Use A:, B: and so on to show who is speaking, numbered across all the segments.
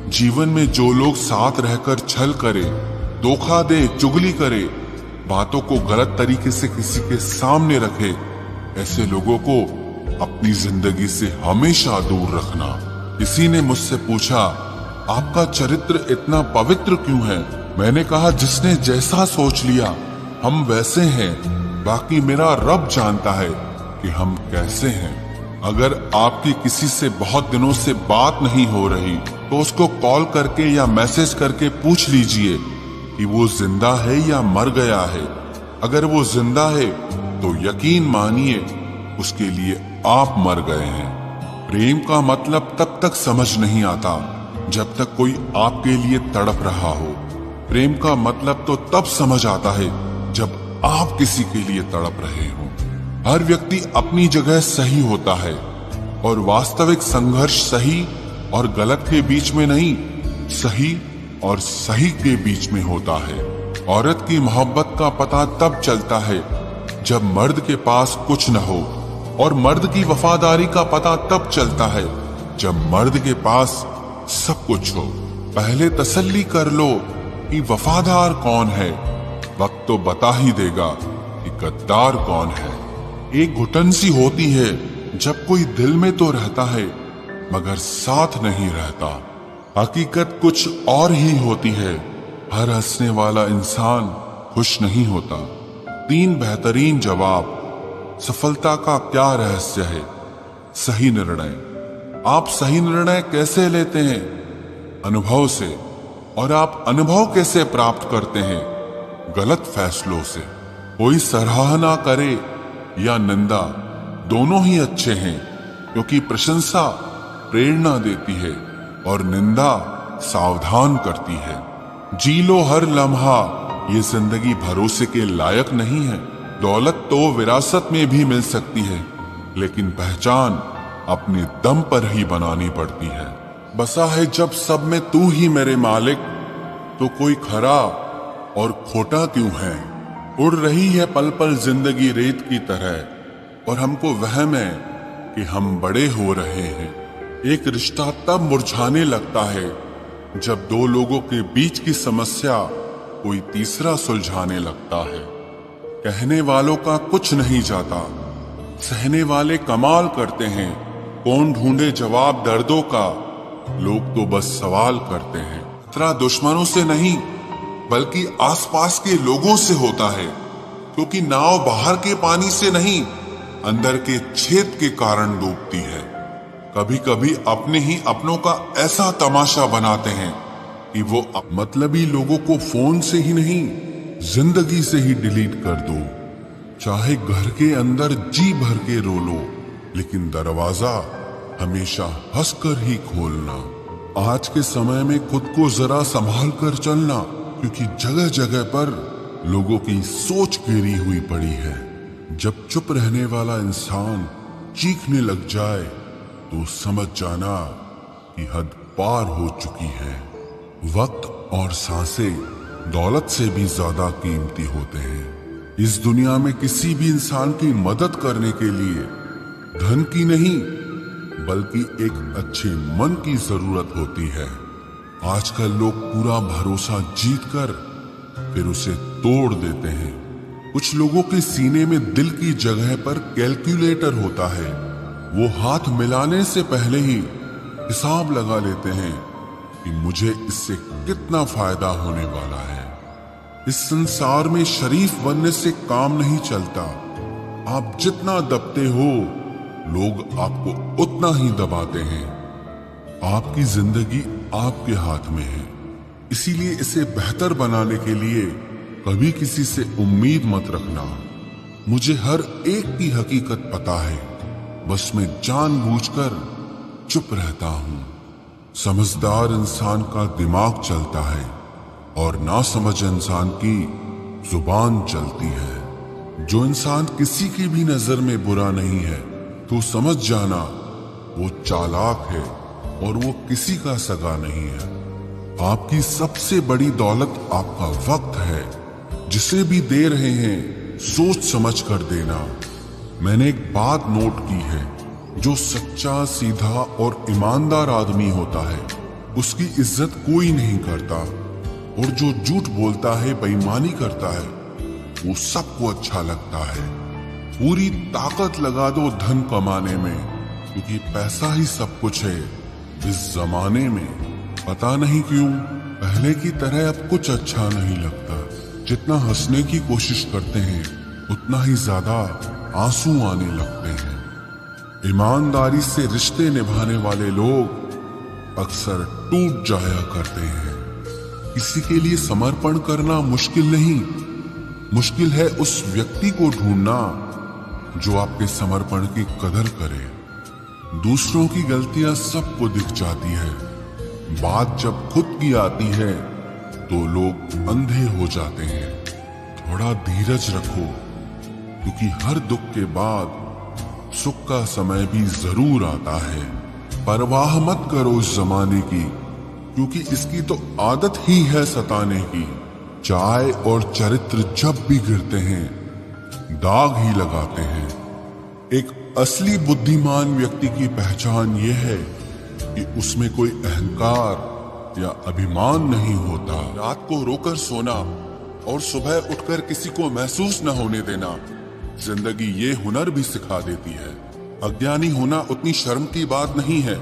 A: जीवन में जो लोग साथ रहकर छल करे, धोखा दे, चुगली करे, बातों को गलत तरीके से किसी के सामने रखे, ऐसे लोगों को अपनी जिंदगी से हमेशा दूर रखना। किसी ने मुझसे पूछा, आपका चरित्र इतना पवित्र क्यों है? मैंने कहा, जिसने जैसा सोच लिया हम वैसे हैं, बाकी मेरा रब जानता है कि हम कैसे हैं। अगर आपकी किसी से बहुत दिनों से बात नहीं हो रही तो उसको कॉल करके या मैसेज करके पूछ लीजिए कि वो जिंदा है या मर गया है। अगर वो जिंदा है तो यकीन मानिए उसके लिए आप मर गए हैं। प्रेम का मतलब तब तक समझ नहीं आता जब तक कोई आपके लिए तड़प रहा हो। प्रेम का मतलब तो तब समझ आता है जब आप किसी के लिए तड़प रहे हो। हर व्यक्ति अपनी जगह सही होता है और वास्तविक संघर्ष सही और गलत के बीच में नहीं, सही और सही के बीच में होता है। औरत की मोहब्बत का पता तब चलता है जब मर्द के पास कुछ न हो, और मर्द की वफादारी का पता तब चलता है जब मर्द के पास सब कुछ हो। पहले तसल्ली कर लो कि वफादार कौन है, वक्त तो बता ही देगा कि गद्दार कौन है। एक घुटन सी होती है जब कोई दिल में तो रहता है मगर साथ नहीं रहता। हकीकत कुछ और ही होती है। हर हंसने वाला इंसान खुश नहीं होता। 3 बेहतरीन जवाब। सफलता का क्या रहस्य है? सही निर्णय। आप सही निर्णय कैसे लेते हैं? अनुभव से। और आप अनुभव कैसे प्राप्त करते हैं? गलत फैसलों से। कोई सराहना करे या निंदा, दोनों ही अच्छे हैं, क्योंकि प्रशंसा प्रेरणा देती है और निंदा सावधान करती है। जी लो हर लम्हा, ये जिंदगी भरोसे के लायक नहीं है। दौलत तो विरासत में भी मिल सकती है, लेकिन पहचान अपने दम पर ही बनानी पड़ती है। बसा है जब सब में तू ही मेरे मालिक, तो कोई खरा और खोटा क्यों है? उड़ रही है पल पल जिंदगी रेत की तरह, और हमको वहम है कि हम बड़े हो रहे हैं। एक रिश्ता तब मुरझाने लगता है जब 2 लोगों के बीच की समस्या कोई तीसरा सुलझाने लगता है। कहने वालों का कुछ नहीं जाता, सहने वाले कमाल करते हैं। कौन ढूंढे जवाब दर्दों का, लोग तो बस सवाल करते हैं। खतरा दुश्मनों से नहीं बल्कि आसपास के लोगों से होता है, क्योंकि नाव बाहर के पानी से नहीं, अंदर के छेद के कारण डूबती है। कभी कभी अपने ही अपनों का ऐसा तमाशा बनाते हैं कि वो मतलबी लोगों को फोन से ही नहीं, जिंदगी से ही डिलीट कर दो। चाहे घर के अंदर जी भर के रो लो, लेकिन दरवाजा हमेशा हंसकर ही खोलना। आज के समय में खुद को जरा संभाल कर चलना, क्योंकि जगह जगह पर लोगों की सोच घेरी हुई पड़ी है। जब चुप रहने वाला इंसान चीखने लग जाए तो समझ जाना कि हद पार हो चुकी है। वक्त और सांसें दौलत से भी ज्यादा कीमती होते हैं। इस दुनिया में किसी भी इंसान की मदद करने के लिए धन की नहीं बल्कि एक अच्छे मन की जरूरत होती है। आजकल लोग पूरा भरोसा जीतकर फिर उसे तोड़ देते हैं। कुछ लोगों के सीने में दिल की जगह पर कैलकुलेटर होता है। वो हाथ मिलाने से पहले ही हिसाब लगा लेते हैं कि मुझे इससे कितना फायदा होने वाला है। इस संसार में शरीफ बनने से काम नहीं चलता। आप जितना दबते हो, लोग आपको उतना ही दबाते हैं। आपकी जिंदगी आपके हाथ में है, इसीलिए इसे बेहतर बनाने के लिए कभी किसी से उम्मीद मत रखना। मुझे हर एक की हकीकत पता है, बस मैं जानबूझकर चुप रहता हूँ। समझदार इंसान का दिमाग चलता है और नासमझ इंसान की जुबान चलती है। जो इंसान किसी की भी नजर में बुरा नहीं है तो समझ जाना वो चालाक है और वो किसी का सगा नहीं है। आपकी सबसे बड़ी दौलत आपका वक्त है। जिसे भी दे रहे हैं सोच समझ कर देना। मैंने एक बात नोट की है, जो सच्चा, सीधा और ईमानदार आदमी होता है उसकी इज्जत कोई नहीं करता, और जो झूठ बोलता है, बेईमानी करता है, वो सबको अच्छा लगता है। पूरी ताकत लगा दो धन कमाने में, क्योंकि पैसा ही सब कुछ है इस जमाने में। पता नहीं क्यों पहले की तरह अब कुछ अच्छा नहीं लगता। जितना हंसने की कोशिश करते हैं उतना ही ज्यादा आंसू आने लगते हैं। ईमानदारी से रिश्ते निभाने वाले लोग अक्सर टूट जाया करते हैं। किसी के लिए समर्पण करना मुश्किल नहीं, मुश्किल है उस व्यक्ति को ढूंढना जो आपके समर्पण की कदर करे। दूसरों की गलतियां सबको दिख जाती है, बात जब खुद की आती है तो लोग अंधे हो जाते हैं। थोड़ा धीरज रखो, क्योंकि हर दुख के बाद सुख का समय भी जरूर आता है। परवाह मत करो इस जमाने की, क्योंकि इसकी तो आदत ही है सताने की। चाय और चरित्र जब भी गिरते हैं दाग ही लगाते हैं। एक असली बुद्धिमान व्यक्ति की पहचान यह है कि उसमें कोई अहंकार या अभिमान नहीं होता। रात को रोकर सोना और सुबह उठकर किसी को महसूस न होने देना जिंदगी ये हुनर भी सिखा देती है। अज्ञानी होना उतनी शर्म की बात नहीं है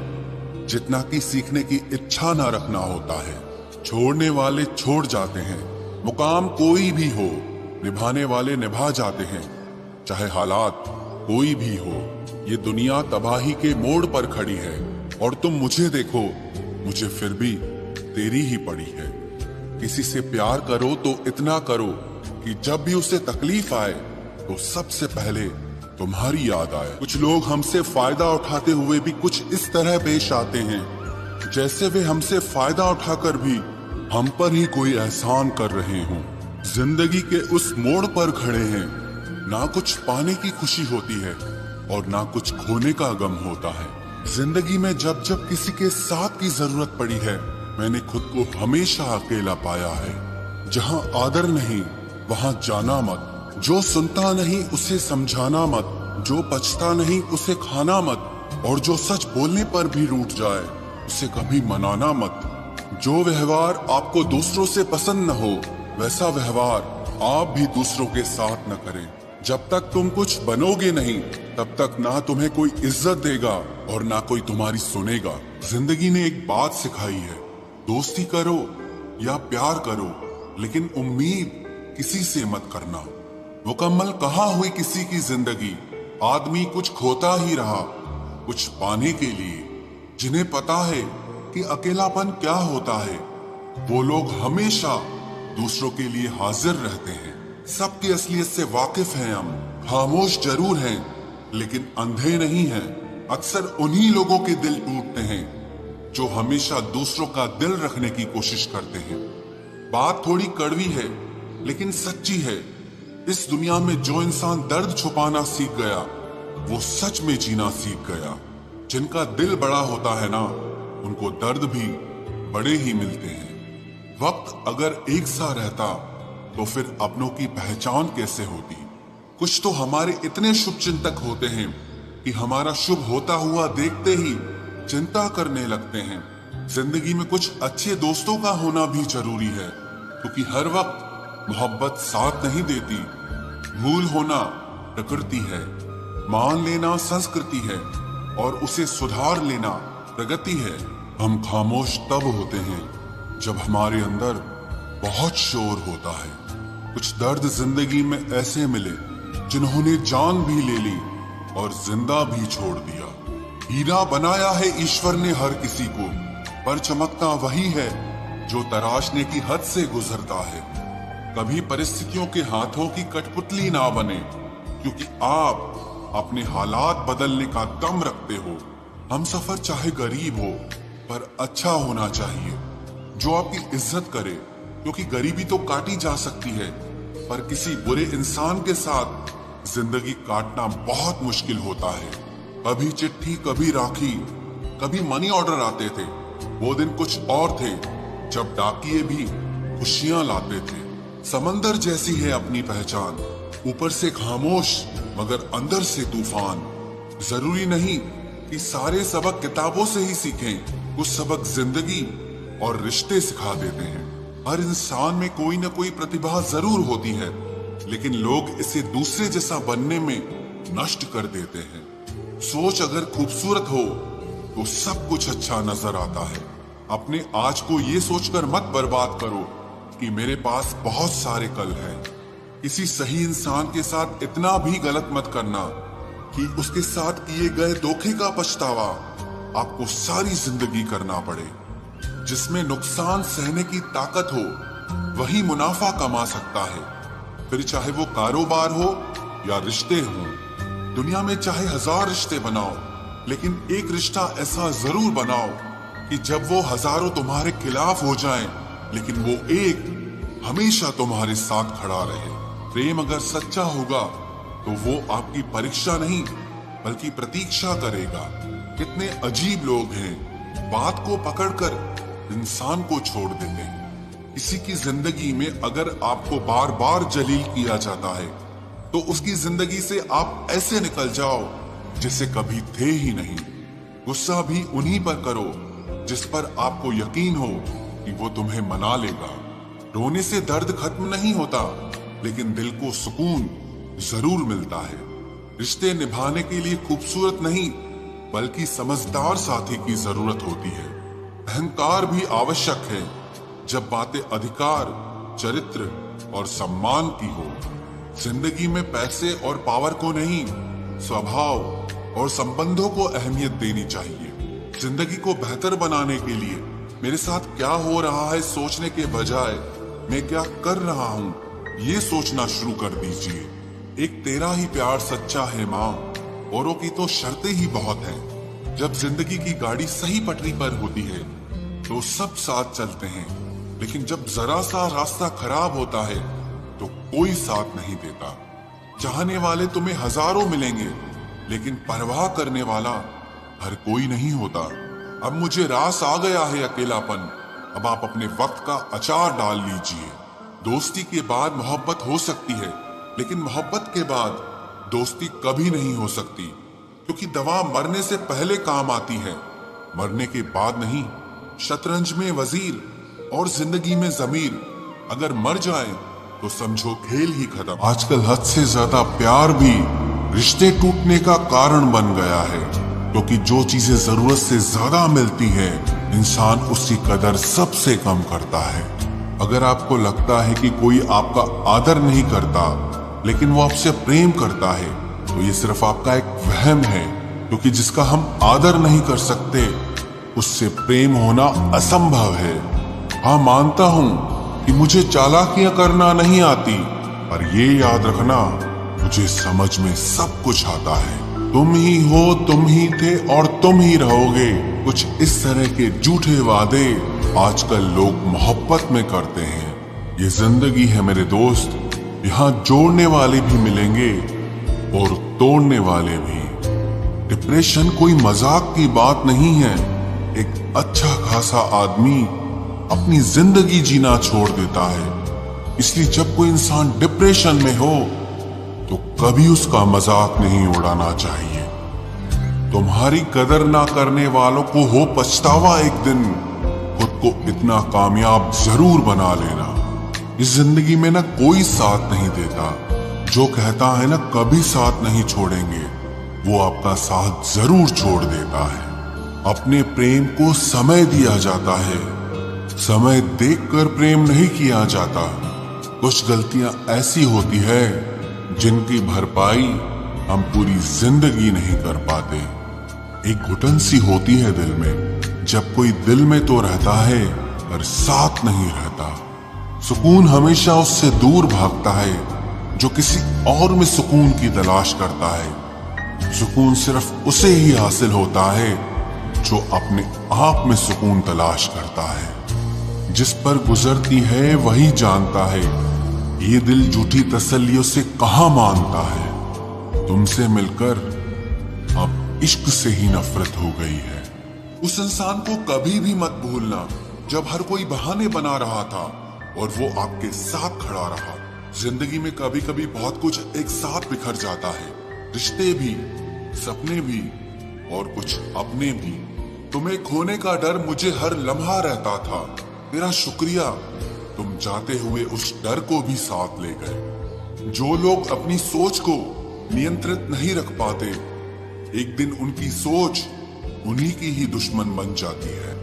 A: जितना कि सीखने की इच्छा न रखना होता है। छोड़ने वाले छोड़ जाते हैं, मुकाम कोई भी हो, निभाने वाले निभा जाते हैं। चाहे हालात कोई भी हो, ये दुनिया तबाही के मोड़ पर खड़ी है, और तुम मुझे देखो, मुझे फिर भी तेरी ही पड़ी है। किसी से प्यार करो तो इतना करो कि जब भी उसे तकलीफ आए तो सबसे पहले तुम्हारी याद आए। कुछ लोग हमसे फायदा उठाते हुए भी कुछ इस तरह पेश आते हैं जैसे वे हमसे फायदा उठाकर भी हम पर ही कोई एहसान कर रहे हों। जिंदगी के उस मोड़ पर खड़े हैं, ना कुछ पाने की खुशी होती है और ना कुछ खोने का गम होता है। जिंदगी में जब जब किसी के साथ की जरूरत पड़ी है, मैंने खुद को हमेशा अकेला पाया है। जहां आदर नहीं वहां जाना मत, जो सुनता नहीं उसे समझाना मत, जो पछता नहीं उसे खाना मत, और जो सच बोलने पर भी रूठ जाए उसे कभी मनाना मत। जो व्यवहार आपको दूसरों से पसंद न हो वैसा व्यवहार आप भी दूसरों के साथ न करें। जब तक तुम कुछ बनोगे नहीं तब तक ना तुम्हें कोई इज्जत देगा और ना कोई तुम्हारी सुनेगा। जिंदगी ने एक बात सिखाई है, दोस्ती करो या प्यार करो, लेकिन उम्मीद किसी से मत करना। मुकम्मल कहाँ हुई किसी की जिंदगी, आदमी कुछ खोता ही रहा कुछ पाने के लिए। जिन्हें पता है कि अकेलापन क्या होता है, वो लोग हमेशा दूसरों के लिए हाजिर रहते हैं। सबकी असलियत से वाकिफ हैं हम, खामोश जरूर हैं लेकिन अंधे नहीं हैं। अक्सर उन्हीं लोगों के दिल टूटते हैं जो हमेशा दूसरों का दिल रखने की कोशिश करते हैं। बात थोड़ी कड़वी है लेकिन सच्ची है। इस दुनिया में जो इंसान दर्द छुपाना सीख गया वो सच में जीना सीख गया। जिनका दिल बड़ा होता है ना, उनको दर्द भी बड़े ही मिलते हैं। वक्त अगर एक सा रहता तो फिर अपनों की पहचान कैसे होती। कुछ तो हमारे इतने शुभ चिंतक होते हैं कि हमारा शुभ होता हुआ देखते ही चिंता करने लगते हैं। जिंदगी में कुछ अच्छे दोस्तों का होना भी जरूरी है, क्योंकि हर वक्त मोहब्बत साथ नहीं देती। भूल होना प्रकृति है, मान लेना संस्कृति है, और उसे सुधार लेना प्रगति है। हम खामोश तब होते हैं जब हमारे अंदर बहुत शोर होता है। कुछ दर्द जिंदगी में ऐसे मिले जिन्होंने जान भी ले ली और जिंदा भी छोड़ दिया। हीरा बनाया है ईश्वर ने हर किसी को, पर चमकता वही है जो तराशने की हद से गुजरता है। कभी परिस्थितियों के हाथों की कठपुतली ना बने, क्योंकि आप अपने हालात बदलने का दम रखते हो। हम सफर चाहे गरीब हो पर अच्छा होना चाहिए, जो आपकी इज्जत करे, क्योंकि गरीबी तो काटी जा सकती है पर किसी बुरे इंसान के साथ जिंदगी काटना बहुत मुश्किल होता है। कभी चिट्ठी, कभी राखी, कभी मनी ऑर्डर आते थे। वो दिन कुछ और थे जब डाकिये भी खुशियां लाते थे। समंदर जैसी है अपनी पहचान, ऊपर से खामोश मगर अंदर से तूफान। जरूरी नहीं कि सारे सबक किताबों से ही सीखें, कुछ सबक जिंदगी और रिश्ते सिखा देते हैं। हर इंसान में कोई ना कोई प्रतिभा जरूर होती है, लेकिन लोग इसे दूसरे जैसा बनने में नष्ट कर देते हैं। सोच अगर खूबसूरत हो तो सब कुछ अच्छा नजर आता है। अपने आज को ये सोचकर मत बर्बाद करो कि मेरे पास बहुत सारे कल हैं। किसी सही इंसान के साथ इतना भी गलत मत करना कि उसके साथ किए गए धोखे का पछतावा आपको सारी जिंदगी करना पड़े। जिसमें नुकसान सहने की ताकत हो वही मुनाफा कमा सकता है, फिर चाहे वो कारोबार हो या रिश्ते हो। दुनिया में चाहे 1000 रिश्ते बनाओ, लेकिन एक रिश्ता ऐसा जरूर बनाओ कि जब वो हजारों तुम्हारे खिलाफ हो जाएं, लेकिन वो एक हमेशा तुम्हारे साथ खड़ा रहे। प्रेम अगर सच्चा होगा तो वो आपकी परीक्षा नहीं बल्कि प्रतीक्षा करेगा। कितने अजीब लोग हैं, बात को पकड़कर इंसान को छोड़ देते हैं। किसी की जिंदगी में अगर आपको बार बार जलील किया जाता है तो उसकी जिंदगी से आप ऐसे निकल जाओ जिसे कभी थे ही नहीं। गुस्सा भी उन्हीं पर करो जिस पर आपको यकीन हो कि वो तुम्हें मना लेगा। रोने से दर्द खत्म नहीं होता, लेकिन दिल को सुकून जरूर मिलता है। रिश्ते निभाने के लिए खूबसूरत नहीं बल्कि समझदार साथी की जरूरत होती है। अहंकार भी आवश्यक है जब बातें अधिकार, चरित्र और सम्मान की हो। जिंदगी में पैसे और पावर को नहीं, स्वभाव और संबंधों को अहमियत देनी चाहिए। जिंदगी को बेहतर बनाने के लिए मेरे साथ क्या हो रहा है सोचने के बजाय मैं क्या कर रहा हूँ ये सोचना शुरू कर दीजिए। एक तेरा ही प्यार सच्चा है माँ, औरों की तो शर्तें ही बहुत हैं। जब जिंदगी की गाड़ी सही पटरी पर होती है तो सब साथ चलते हैं, लेकिन जब जरा सा रास्ता खराब होता है तो कोई साथ नहीं देता। चाहने वाले तुम्हें हजारों मिलेंगे, लेकिन परवाह करने वाला हर कोई नहीं होता। अब मुझे रास आ गया है अकेलापन, अब आप अपने वक्त का अचार डाल लीजिए। दोस्ती के बाद मोहब्बत हो सकती है, लेकिन मोहब्बत के बाद दोस्ती कभी नहीं हो सकती, क्योंकि दवा मरने से पहले काम आती है, मरने के बाद नहीं। शतरंज में वजीर और जिंदगी में जमीर अगर मर जाए तो समझो खेल ही खत्म। आजकल हद से ज्यादा प्यार भी रिश्ते टूटने का कारण बन गया है, क्योंकि जो चीजें जरूरत से ज्यादा मिलती है इंसान उसकी कदर सबसे कम करता है। अगर आपको लगता है कि कोई आपका आदर नहीं करता लेकिन वो आपसे प्रेम करता है तो ये सिर्फ आपका एक वहम है, क्योंकि जिसका हम आदर नहीं कर सकते उससे प्रेम होना असंभव है। हाँ, मानता हूँ कि मुझे चालाकियां करना नहीं आती, पर ये याद रखना मुझे समझ में सब कुछ आता है। तुम ही हो, तुम ही थे और तुम ही रहोगे। कुछ इस तरह के झूठे वादे आजकल लोग मोहब्बत में करते हैं। ये जिंदगी है मेरे दोस्त, यहाँ जोड़ने वाले भी मिलेंगे और तोड़ने वाले भी। डिप्रेशन कोई मजाक की बात नहीं है। एक अच्छा खासा आदमी अपनी जिंदगी जीना छोड़ देता है। इसलिए जब कोई इंसान डिप्रेशन में हो तो कभी उसका मजाक नहीं उड़ाना चाहिए। तुम्हारी कदर ना करने वालों को हो पछतावा एक दिन, खुद को इतना कामयाब जरूर बना लेना। इस जिंदगी में ना कोई साथ नहीं देता, जो कहता है ना कभी साथ नहीं छोड़ेंगे, वो आपका साथ जरूर छोड़ देता है। अपने प्रेम को समय दिया जाता है, समय देखकर प्रेम नहीं किया जाता। कुछ गलतियां ऐसी होती है जिनकी भरपाई हम पूरी जिंदगी नहीं कर पाते। एक घुटन सी होती है दिल में, जब कोई दिल में तो रहता है पर साथ नहीं रहता। सुकून हमेशा उससे दूर भागता है जो किसी और में सुकून की तलाश करता है। सुकून सिर्फ उसे ही हासिल होता है जो अपने आप में सुकून तलाश करता है। जिस पर गुजरती है वही जानता है, ये दिल झूठी तसल्लियों से कहाँ मानता है। तुमसे मिलकर अब इश्क से ही नफरत हो गई है। उस इंसान को कभी भी मत भूलना जब हर कोई बहाने बना रहा था और वो आपके साथ खड़ा रहा। जिंदगी में कभी कभी बहुत कुछ एक साथ बिखर जाता है, रिश्ते भी, सपने भी और कुछ अपने भी। तुम्हें खोने का डर मुझे हर लम्हा रहता था। तेरा शुक्रिया, तुम जाते हुए उस डर को भी साथ ले गए। जो लोग अपनी सोच को नियंत्रित नहीं रख पाते, एक दिन उनकी सोच उन्हीं की ही दुश्मन बन जाती है।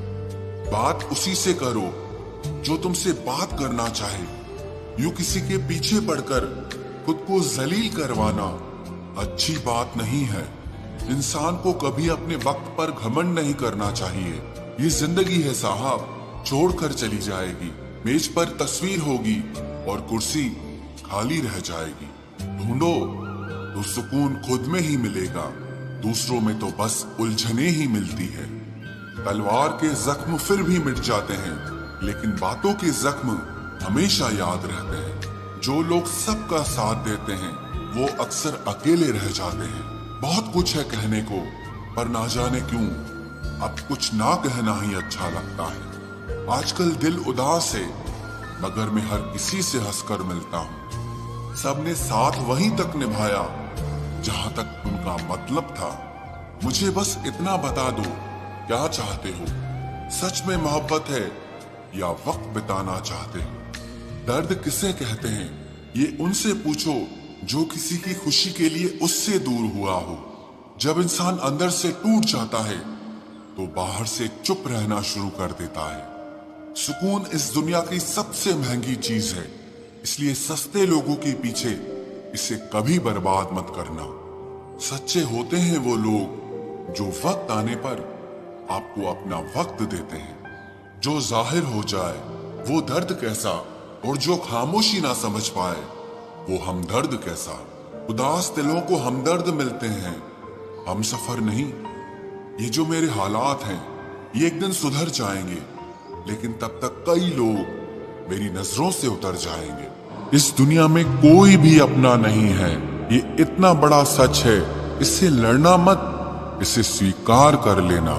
A: बात उसी से करो जो तुमसे बात करना चाहे। यूं किसी के पीछे पड़कर खुद को जलील करवाना अच्छी बात नहीं है। इंसान को कभी अपने वक्त पर घमंड नहीं करना चाहिए। ये जिंदगी है साहब, छोड़कर चली जाएगी। मेज पर तस्वीर होगी और कुर्सी खाली रह जाएगी। ढूंढो तो सुकून खुद में ही मिलेगा, दूसरों में तो बस उलझने ही मिलती है। तलवार के जख्म फिर भी मिट जाते हैं, लेकिन बातों के जख्म हमेशा याद रहते हैं। जो लोग सबका साथ देते हैं वो अक्सर अकेले रह जाते हैं। बहुत कुछ है कहने को, पर ना जाने क्यों अब कुछ ना कहना ही अच्छा लगता है। आजकल दिल उदास है, मगर मैं हर किसी से हंसकर मिलता हूँ। सबने साथ वहीं तक निभाया जहां तक उनका मतलब था। मुझे बस इतना बता दो, क्या चाहते हो? सच में मोहब्बत है या वक्त बिताना चाहते हो? दर्द किसे कहते हैं ये उनसे पूछो जो किसी की खुशी के लिए उससे दूर हुआ हो। जब इंसान अंदर से टूट जाता है तो बाहर से चुप रहना शुरू कर देता है। सुकून इस दुनिया की सबसे महंगी चीज है, इसलिए सस्ते लोगों के पीछे इसे कभी बर्बाद मत करना। सच्चे होते हैं वो लोग जो वक्त आने पर आपको अपना वक्त देते हैं। जो जाहिर हो जाए वो दर्द कैसा, और जो खामोशी ना समझ पाए वो हमदर्द कैसा। उदास दिलों को हमदर्द मिलते हैं, हम सफर नहीं। ये जो मेरे हालात हैं ये एक दिन सुधर जाएंगे, लेकिन तब तक कई लोग मेरी नजरों से उतर जाएंगे। इस दुनिया में कोई भी अपना नहीं है, ये इतना बड़ा सच है। इससे लड़ना मत, इसे स्वीकार कर लेना।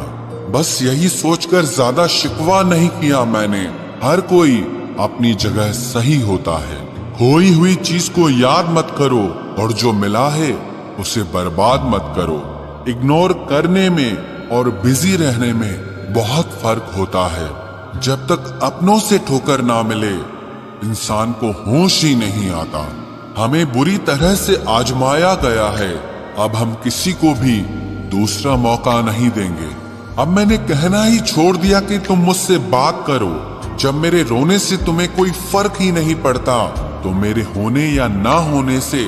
A: बस यही सोचकर ज्यादा शिकवा नहीं किया मैंने। हर कोई अपनी जगह सही होता है। खोई हुई चीज को याद मत करो, और जो मिला है उसे बर्बाद मत करो। इग्नोर करने में और बिजी रहने में बहुत फर्क होता है। जब तक अपनों से ठोकर ना मिले इंसान को होश ही नहीं आता। हमें बुरी तरह से आजमाया गया है, अब हम किसी को भी दूसरा मौका नहीं देंगे। अब मैंने कहना ही छोड़ दिया कि तुम मुझसे बात करो। जब मेरे रोने से तुम्हें कोई फर्क ही नहीं पड़ता, तो मेरे होने या ना होने से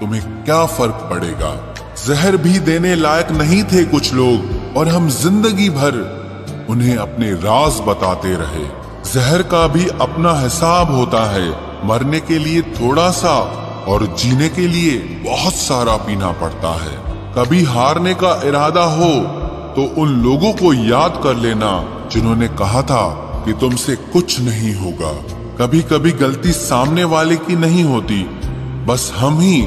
A: तुम्हें क्या फर्क पड़ेगा? जहर भी देने लायक नहीं थे कुछ लोग, और हम जिंदगी भर उन्हें अपने राज बताते रहे। जहर का भी अपना हिसाब होता है। मरने के लिए थोड़ा सा और जीने के लिए बहुत सारा पीना पड़ता है। कभी हारने का इरादा हो तो उन लोगों को याद कर लेना जिन्होंने कहा था कि तुमसे कुछ नहीं होगा। कभी कभी गलती सामने वाले की नहीं होती, बस हम ही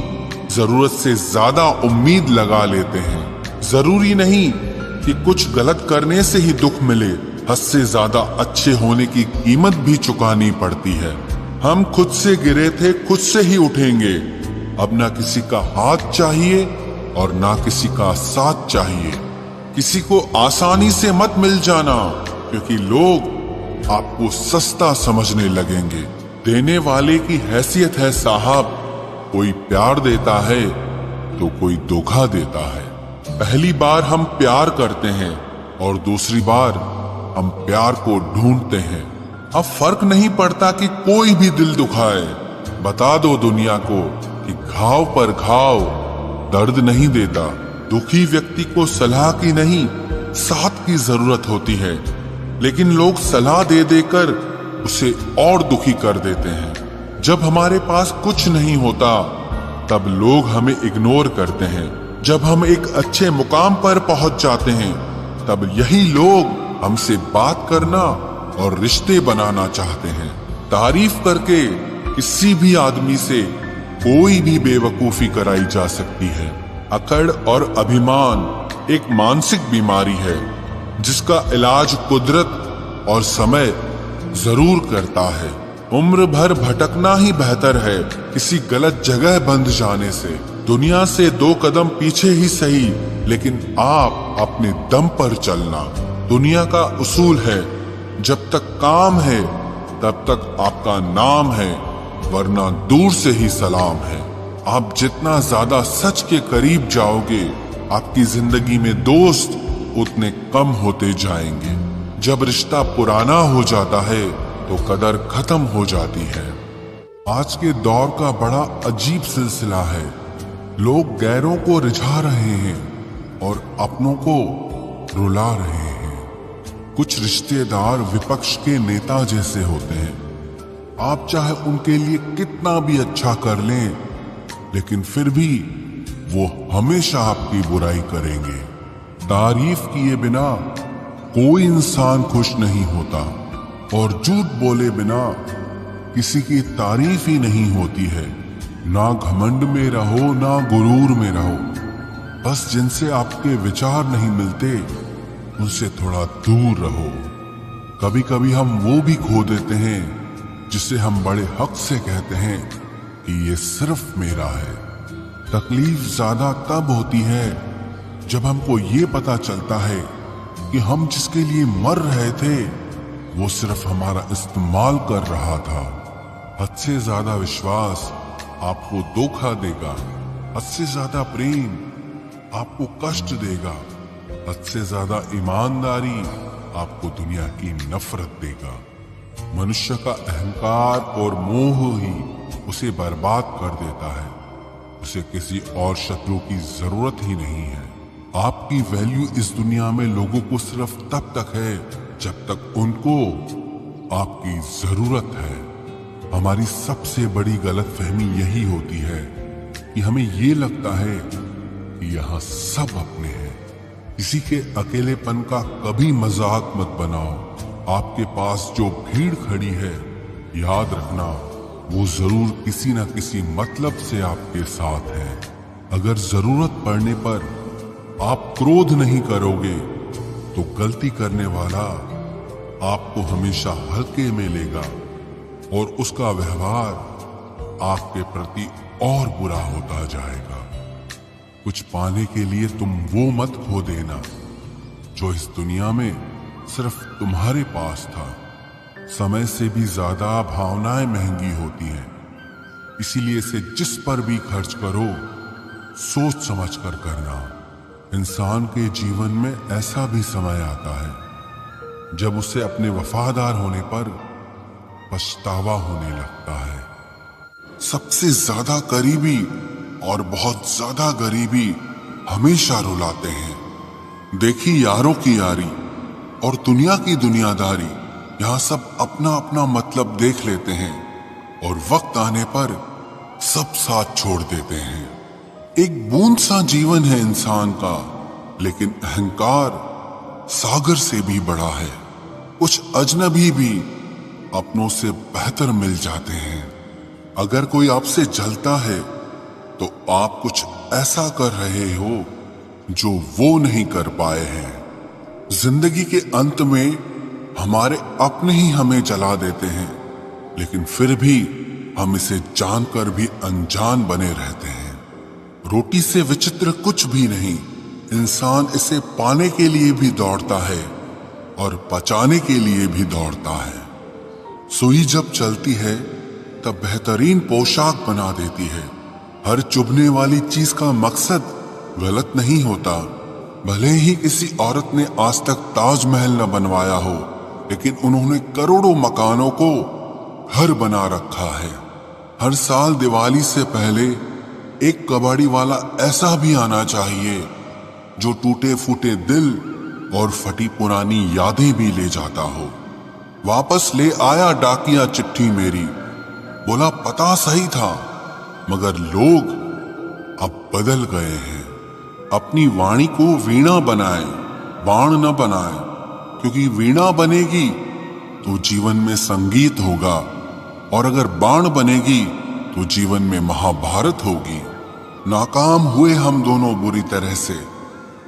A: जरूरत से ज्यादा उम्मीद लगा लेते हैं। जरूरी नहीं कि कुछ गलत करने से ही दुख मिले, हद से ज्यादा अच्छे होने की कीमत भी चुकानी पड़ती है। हम खुद से गिरे थे, खुद से ही उठेंगे। अब ना किसी का हाथ चाहिए और ना किसी का साथ चाहिए। किसी को आसानी से मत मिल जाना, क्योंकि लोग आपको सस्ता समझने लगेंगे। देने वाले की हैसियत है साहब, कोई प्यार देता है तो कोई धोखा देता है। पहली बार हम प्यार करते हैं और दूसरी बार हम प्यार को ढूंढते हैं। अब फर्क नहीं पड़ता कि कोई भी दिल दुखाए। बता दो दुनिया को कि घाव पर घाव दर्द नहीं देता। दुखी व्यक्ति को सलाह की नहीं, साथ की जरूरत होती है, लेकिन लोग सलाह दे देकर उसे और दुखी कर देते हैं। जब हमारे पास कुछ नहीं होता तब लोग हमें इग्नोर करते हैं। जब हम एक अच्छे मुकाम पर पहुंच जाते हैं तब यही लोग हमसे बात करना और रिश्ते बनाना चाहते हैं। तारीफ करके किसी भी आदमी से कोई भी बेवकूफी कराई जा सकती है। अकड़ और अभिमान एक मानसिक बीमारी है जिसका इलाज कुदरत और समय जरूर करता है। उम्र भर भटकना ही बेहतर है किसी गलत जगह बंध जाने से। दुनिया से 2 कदम पीछे ही सही, लेकिन आप अपने दम पर चलना। दुनिया का उसूल है, जब तक काम है तब तक आपका नाम है, वरना दूर से ही सलाम है। आप जितना ज्यादा सच के करीब जाओगे, आपकी जिंदगी में दोस्त उतने कम होते जाएंगे। जब रिश्ता पुराना हो जाता है तो कदर खत्म हो जाती है। आज के दौर का बड़ा अजीब सिलसिला है। लोग गैरों को रिझा रहे हैं और अपनों को रुला रहे हैं। कुछ रिश्तेदार विपक्ष के नेता जैसे होते हैं। आप चाहे उनके लिए कितना भी अच्छा कर लें, लेकिन फिर भी वो हमेशा आपकी बुराई करेंगे। तारीफ किए बिना कोई इंसान खुश नहीं होता और झूठ बोले बिना किसी की तारीफ ही नहीं होती है। ना घमंड में रहो, ना गुरूर में रहो। बस जिनसे आपके विचार नहीं मिलते उनसे थोड़ा दूर रहो। कभी कभी हम वो भी खो देते हैं जिसे हम बड़े हक से कहते हैं कि ये सिर्फ मेरा है। तकलीफ ज्यादा तब होती है जब हमको ये पता चलता है कि हम जिसके लिए मर रहे थे वो सिर्फ हमारा इस्तेमाल कर रहा था। हद से ज्यादा विश्वास आपको धोखा देगा, हद से ज्यादा प्रेम आपको कष्ट देगा, हद से ज्यादा ईमानदारी आपको दुनिया की नफरत देगा। मनुष्य का अहंकार और मोह ही उसे बर्बाद कर देता है। उसे किसी और शत्रु की जरूरत ही नहीं है। आपकी वैल्यू इस दुनिया में लोगों को सिर्फ तब तक है जब तक उनको आपकी जरूरत है। हमारी सबसे बड़ी गलतफहमी यही होती है कि हमें ये लगता है कि यहाँ सब अपने हैं। किसी के अकेलेपन का कभी मजाक मत बनाओ। आपके पास जो भीड़ खड़ी है, याद रखना वो जरूर किसी न किसी मतलब से आपके साथ है। अगर जरूरत पड़ने पर आप क्रोध नहीं करोगे तो गलती करने वाला आपको हमेशा हल्के में लेगा और उसका व्यवहार आपके प्रति और बुरा होता जाएगा। कुछ पाने के लिए तुम वो मत खो देना जो इस दुनिया में सिर्फ तुम्हारे पास था। समय से भी ज्यादा भावनाएं महंगी होती हैं, इसीलिए इसे जिस पर भी खर्च करो सोच समझ कर करना। इंसान के जीवन में ऐसा भी समय आता है जब उसे अपने वफादार होने पर पछतावा होने लगता है। सबसे ज्यादा करीबी और बहुत ज्यादा गरीबी हमेशा रुलाते हैं। देखी यारों की यारी और दुनिया की दुनियादारी, यहाँ सब अपना अपना मतलब देख लेते हैं और वक्त आने पर सब साथ छोड़ देते हैं। एक बूंद सा जीवन है इंसान का, लेकिन अहंकार सागर से भी बड़ा है। कुछ अजनबी भी अपनों से बेहतर मिल जाते हैं। अगर कोई आपसे जलता है तो आप कुछ ऐसा कर रहे हो जो वो नहीं कर पाए हैं। जिंदगी के अंत में हमारे अपने ही हमें जला देते हैं, लेकिन फिर भी हम इसे जानकर भी अनजान बने रहते हैं। रोटी से विचित्र कुछ भी नहीं। इंसान इसे पाने के लिए भी दौड़ता है और पचाने के लिए भी दौड़ता है। सुई जब चलती है तब बेहतरीन पोशाक बना देती है। हर चुभने वाली चीज का मकसद गलत नहीं होता। भले ही किसी औरत ने आज तक ताजमहल न बनवाया हो, लेकिन उन्होंने करोड़ों मकानों को घर बना रखा है। हर साल दिवाली से पहले एक कबाड़ी वाला ऐसा भी आना चाहिए जो टूटे फूटे दिल और फटी पुरानी यादें भी ले जाता हो। वापस ले आया डाकिया चिट्ठी मेरी, बोला पता सही था मगर लोग अब बदल गए हैं। अपनी वाणी को वीणा बनाए, बाण न बनाए, क्योंकि वीणा बनेगी तो जीवन में संगीत होगा और अगर बाण बनेगी तो जीवन में महाभारत होगी। नाकाम हुए हम दोनों बुरी तरह से।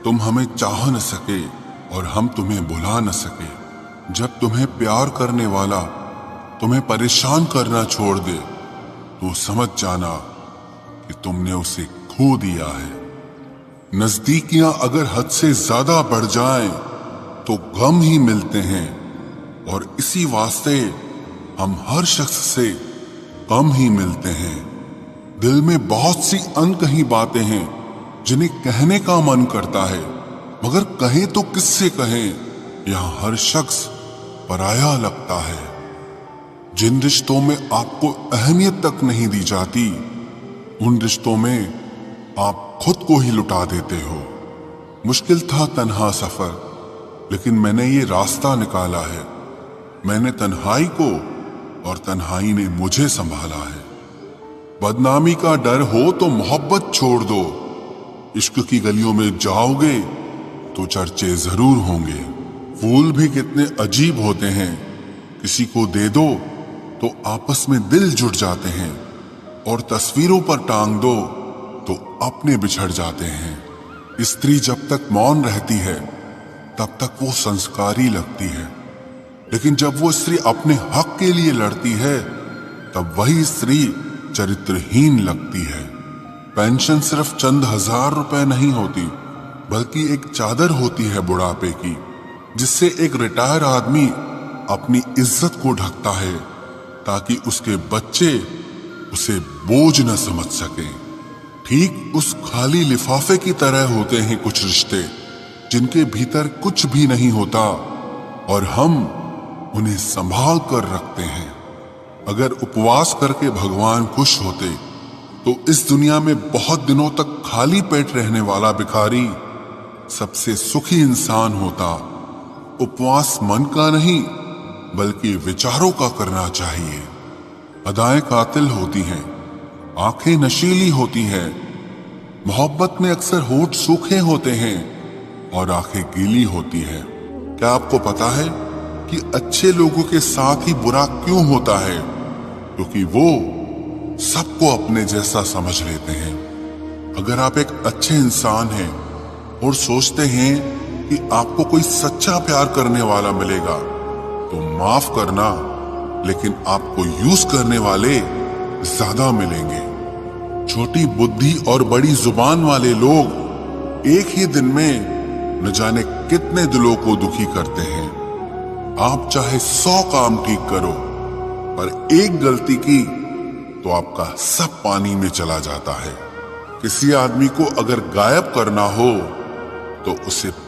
A: तुम हमें चाह न सके और हम तुम्हें भुला न सके। जब तुम्हें प्यार करने वाला तुम्हें परेशान करना छोड़ दे तो समझ जाना कि तुमने उसे खो दिया है। नजदीकियां अगर हद से ज्यादा बढ़ जाएं तो गम ही मिलते हैं, और इसी वास्ते हम हर शख्स से कम ही मिलते हैं। दिल में बहुत सी अनकही बातें हैं जिन्हें कहने का मन करता है, मगर कहें तो किससे कहें, यहां हर शख्स पराया लगता है। जिन रिश्तों में आपको अहमियत तक नहीं दी जाती, उन रिश्तों में आप खुद को ही लुटा देते हो। मुश्किल था तन्हा सफर, लेकिन मैंने ये रास्ता निकाला है। मैंने तन्हाई को और तन्हाई ने मुझे संभाला है। बदनामी का डर हो तो मोहब्बत छोड़ दो। इश्क की गलियों में जाओगे तो चर्चे जरूर होंगे। फूल भी कितने अजीब होते हैं, किसी को दे दो तो आपस में दिल जुड़ जाते हैं, और तस्वीरों पर टांग दो तो अपने बिछड़ जाते हैं। स्त्री जब तक मौन रहती है तब तक वो संस्कारी लगती है, लेकिन जब वो स्त्री अपने हक के लिए लड़ती है तब वही स्त्री चरित्रहीन लगती है। पेंशन सिर्फ चंद हजार रुपए नहीं होती, बल्कि एक चादर होती है बुढ़ापे की, जिससे एक रिटायर आदमी अपनी इज्जत को ढकता है ताकि उसके बच्चे उसे बोझ न समझ सके। ठीक उस खाली लिफाफे की तरह होते हैं कुछ रिश्ते, जिनके भीतर कुछ भी नहीं होता और हम उन्हें संभाल कर रखते हैं। अगर उपवास करके भगवान खुश होते तो इस दुनिया में बहुत दिनों तक खाली पेट रहने वाला भिखारी सबसे सुखी इंसान होता। उपवास मन का नहीं बल्कि विचारों का करना चाहिए। अदाएं कातिल होती हैं, आंखें नशीली होती हैं, मोहब्बत में अक्सर होठ सूखे होते हैं और आंखें गीली होती हैं। क्या आपको पता है कि अच्छे लोगों के साथ ही बुरा क्यों होता है? क्योंकि वो सबको अपने जैसा समझ लेते हैं। अगर आप एक अच्छे इंसान हैं और सोचते हैं कि आपको कोई सच्चा प्यार करने वाला मिलेगा, तो माफ करना, लेकिन आपको यूज करने वाले ज्यादा मिलेंगे। छोटी बुद्धि और बड़ी जुबान वाले लोग एक ही दिन में न जाने कितने दिलों को दुखी करते हैं। आप चाहे 100 काम ठीक करो, पर एक गलती की तो आपका सब पानी में चला जाता है। किसी आदमी को अगर गायब करना हो तो उसे